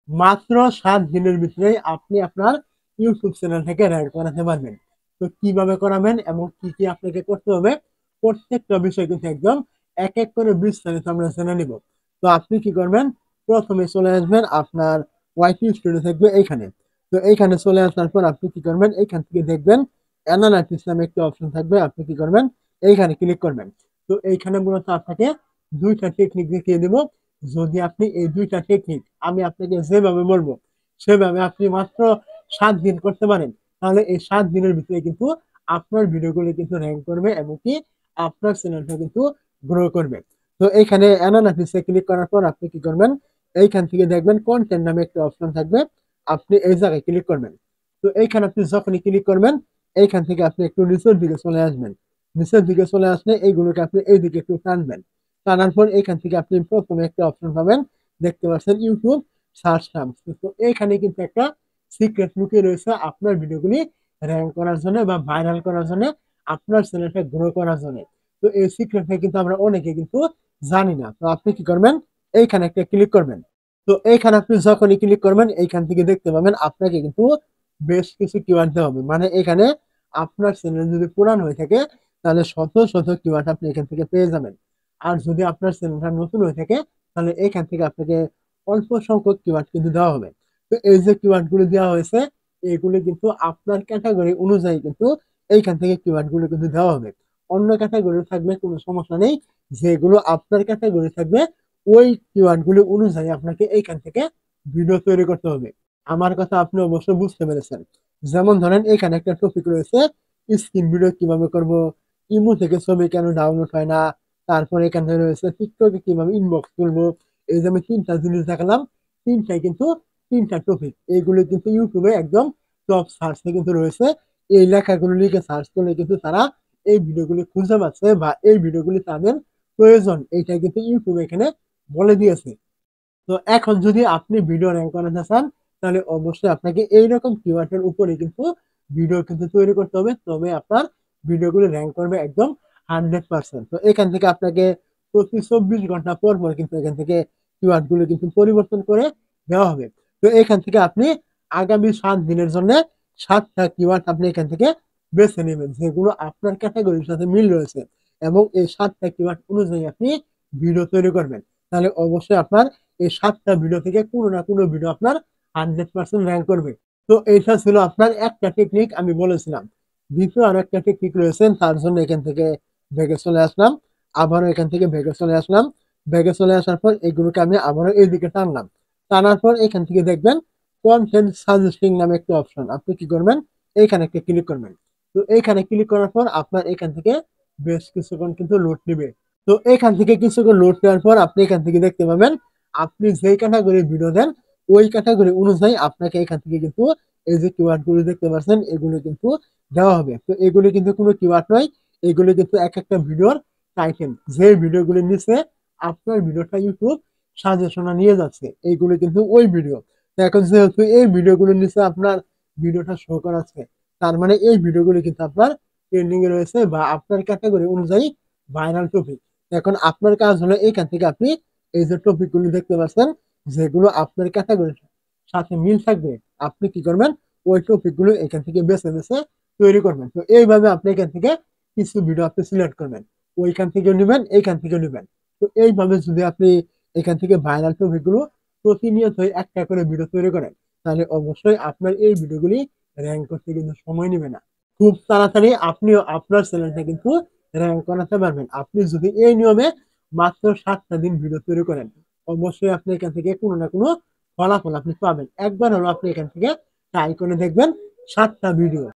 মাত্র 7 দিনের ভিতরে আপনি আপনার ইউটিউব চ্যানেলটাকে র্যাঙ্ক করাতে পারবেন। তো কিভাবে করাবেন এবং কি কি আপনাকে করতে হবে প্রত্যেকটা বিষয় কিন্তু একদম এক এক করে বিস্তারিত আমরা জেনে নিব। তো আপনি কি করবেন, প্রথমে চলে আসবেন আপনার ওয়াইটি স্টুডিও থাকবে এইখানে। তো এইখানে চলে আসার পর আপনি কি করবেন, এইখান থেকে দেখবেন অ্যানালাইটিক্স নামে একটা অপশন থাকবে, আপনি কি করবেন এইখানে ক্লিক করবেন। তো এইখানে মূলত আপনাকে দুইটা টেকনিক দেখিয়ে দিব। যদি আপনি এই দুইটা টেকনিক আমি আপনাকে যেভাবে বলবো সেভাবে আপনি মাত্র 7 দিন করতে পারেন, তাহলে এই 7 দিনের ভিতরে কিন্তু আপনার ভিডিওগুলো কিন্তু র্যাঙ্ক করবে এবং কি আপনার চ্যানেলটা কিন্তু গ্রো করবে। তো এইখানে অ্যানালাইসিসে ক্লিক করার পর আপনি কি করবেন, এইখান থেকে দেখবেন কন্টেন্ট নামে একটা অপশন থাকবে, আপনি এই জায়গায় ক্লিক করবেন। তো এইখানে আপনি যখনই ক্লিক করবেন এইখান থেকে আপনি একটু নিচের দিকে চলে আসবেন। নিচের দিকে চলে আসলে এইগুলোকে আপনি এইদিকে একটু টানবেন। টানার পর এখান থেকে আপনি প্রথমে একটা অপশন পাবেন, দেখতে পাচ্ছেন ইউটিউব সার্চ টার্মস। তো এখানে কিন্তু একটা সিক্রেট লুকিয়ে রয়েছে আপনার ভিডিওগুলি র্যাঙ্ক করার জন্য বা ভাইরাল করার জন্য, আপনার চ্যানেলটা গ্রো করার জন্য। তো এই সিক্রেটটা কিন্তু আমরা অনেকে কিন্তু জানি না। তো আপনি কি করবেন, এইখানে একটা ক্লিক করবেন। তো এইখানে আপনি যখনই ক্লিক করবেন এইখান থেকে দেখতে পাবেন আপনাকে কিন্তু বেশ কিছু কিওয়ার্ড দেওয়া হবে। মানে এখানে আপনার চ্যানেল যদি পুরান হয়ে থাকে তাহলে শত শত কিওয়ার্ড আপনি এখান থেকে পেয়ে যাবেন। আর যদি আপনার চ্যানেলটা নতুন হয়ে থাকে তাহলে এখান থেকে আপনাকে অল্প সংখ্যক কিওয়ার্ড কিন্তু দেওয়া হবে। তো এই যে কিওয়ার্ড গুলো দেওয়া হয়েছে এগুলো কিন্তু আপনার ক্যাটাগরি অনুযায়ী কিন্তু এইখান থেকে কিওয়ার্ড গুলো কিন্তু দেওয়া হবে। অন্য ক্যাটাগরি থাকবে কোনো সমস্যা নেই, যেগুলো আপনার ক্যাটাগরি থাকবে ওই কিওয়ার্ড গুলো অনুযায়ী আপনাকে এইখান থেকে ভিডিও তৈরি করতে হবে। আমার কথা আপনি অবশ্যই বুঝতে পেরেছেন। যেমন ধরেন এখানে একটা টপিক রয়েছে, স্ক্রিন ভিডিও কিভাবে করব, ইমো থেকে ছবি কেন ডাউনলোড হয় না, তারপরে এখানে রয়েছে টিকটকে কিভাবে ইনবক্স করবো। এই যে আমি তিনটা জিনিস দেখালাম, তিনটাই কিন্তু তিনটা টপিক, এইগুলো কিন্তু ইউটিউবে একদম টপ সার্চে কিন্তু রয়েছে। এই লেখাগুলো লিখে সার্চ করলে কিন্তু তারা এই ভিডিওগুলি খুঁজে পাচ্ছে বা এই ভিডিওগুলি তাদের প্রয়োজন, এইটা কিন্তু ইউটিউব এখানে বলে দিয়েছে। তো এখন যদি আপনি ভিডিও র্যাঙ্ক করাতে চান তাহলে অবশ্যই আপনাকে এইরকম কিওয়ার্ডের উপরে কিন্তু ভিডিও কিন্তু তৈরি করতে হবে, তবে আপনার ভিডিওগুলো র্যাঙ্ক করবে একদম 100%। তো এখান থেকে আপনাকে প্রতি 24 ঘন্টা পর পর কিন্তু এখান থেকে কিওয়ার্ড গুলো কিন্তু পরিবর্তন করে দেওয়া হবে। তো এখান থেকে আপনি আগামী 7 দিনের জন্য 7টা কিওয়ার্ড আপনি এখান থেকে বেছে নেবেন যেগুলো আপনার ক্যাটাগরির সাথে মিল রয়েছে, এবং এই 7টা কিওয়ার্ড অনুযায়ী আপনি ভিডিও তৈরি করবেন। তাহলে অবশ্যই আপনার এই 7টা ভিডিও থেকে কোনো না কোনো ভিডিও আপনার 100% র্যাঙ্ক করবে। তো এইটা ছিল আপনার একটা টেকনিক আমি বলেছিলাম। দ্বিতীয় আরো একটা টেকনিক রয়েছে, তার জন্য এখান থেকে ভেগে চলে আসলাম, আবারও এখান থেকে ভেগে চলে আসলাম। ভেগে চলে আসার পর এগুলোকে আমি আবারও এইদিকে টানলাম। টানার পর এখান থেকে দেখবেন কন্টেন্ট সাজেস্টিং নামে একটা অপশন, আপনি কি করবেন এইখানে একটা ক্লিক করবেন। তো এইখানে ক্লিক করার পর আপনার এখান থেকে বেশ কিছুক্ষণ কিন্তু লোড নিবে। তো এখান থেকে কিছুক্ষণ লোড নেওয়ার পর আপনি এখান থেকে দেখতে পাবেন আপনি যেই ক্যাটাগরির ভিডিও দেন ওই ক্যাটাগরি অনুযায়ী আপনাকে এখান থেকে কিন্তু এই যে কিওয়ার্ড গুলো দেখতে পাচ্ছেন এগুলো কিন্তু দেওয়া হবে। তো এগুলো কিন্তু কোনো কিওয়ার্ড নয়, এগুলো কিন্তু এক একটা ভিডিওর টাইটেল, যে ভিডিওগুলোর নিচে আপনার ভিডিওটা ইউটিউব সাজেশনে নিয়ে যাচ্ছে এইগুলো কিন্তু ওই ভিডিও। তো এখন যেহেতু এই ভিডিওগুলোর নিচে আপনার ভিডিওটা শো করাচ্ছে, তার মানে এই ভিডিওগুলো কিন্তু আপনার ট্রেন্ডিং এ রয়েছে বা আপনার ক্যাটাগরি অনুযায়ী ভাইরাল টপিক। এখন আপনার কাজ হলো এইখান থেকে আপনি এই যে টপিক গুলো দেখতে পাচ্ছেন যেগুলো আপনার ক্যাটাগরির সাথে মিল থাকবে, আপনি কি করবেন ওই টপিক গুলো এখান থেকে বেছে বেছে তৈরি করবেন। তো এইভাবে আপনি এখান থেকে কিছু ভিডিও আপনি সিলেক্ট করবেন, ওইখান থেকে নেবেন এইখান থেকে নেবেন। তো এইভাবে যদি আপনি এখান থেকে ভাইরাল টপিক গুলো প্রতিনিয়ত একটা করে ভিডিও তৈরি করেন তাহলে অবশ্যই আপনার এই ভিডিওগুলি র্যাঙ্ক করতে কিন্তু সময় নেবে না, খুব তাড়াতাড়ি আপনিও আপনার চ্যানেলটা কিন্তু র্যাঙ্ক করাতে পারবেন আপনি যদি এই নিয়মে মাত্র 7টা দিন ভিডিও তৈরি করেন। অবশ্যই আপনি এখান থেকে কোনো না কোনো ফলাফল আপনি পাবেন। একবার হলো আপনি এখান থেকে ট্রাই করে দেখবেন 7টা ভিডিও।